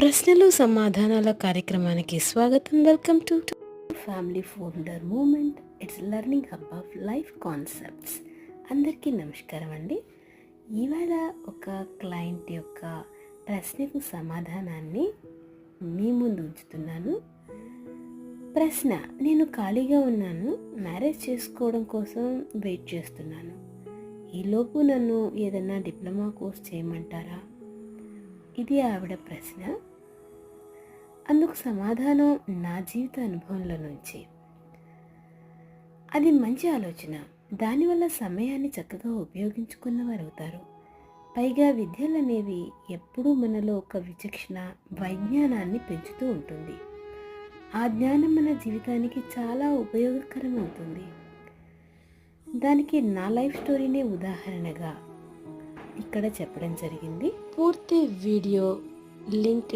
ప్రశ్నలు సమాధానాల కార్యక్రమానికి స్వాగతం. Welcome to family folder moment. It's learning hub of life concepts. అందరికీ నమస్కారం అండి. ఇవాళ ఒక క్లయింట్ యొక్క ప్రశ్నకు సమాధానాన్ని మీ ముందు ఉంచుతున్నాను. ప్రశ్న: నేను ఖాళీగా ఉన్నాను, మ్యారేజ్ చేసుకోవడం కోసం వెయిట్ చేస్తున్నాను. ఈలోపు నన్ను ఏదైనా డిప్లొమా కోర్స్ చేయమంటారా? ఇది ఆవిడ ప్రశ్న. అందుకు సమాధానం నా జీవిత అనుభవంలో నుంచి. అది మంచి ఆలోచన. దానివల్ల సమయాన్ని చక్కగా ఉపయోగించుకున్నవారు అవుతారు. పైగా విద్యలు అనేవి ఎప్పుడూ మనలో ఒక విచక్షణ, వైజ్ఞానాన్ని పెంచుతూ ఉంటుంది. ఆ జ్ఞానం మన జీవితానికి చాలా ఉపయోగకరం అవుతుంది. దానికి నా లైఫ్ స్టోరీనే ఉదాహరణగా ఇక్కడ చెప్పడం జరిగింది. పూర్తి వీడియో లింక్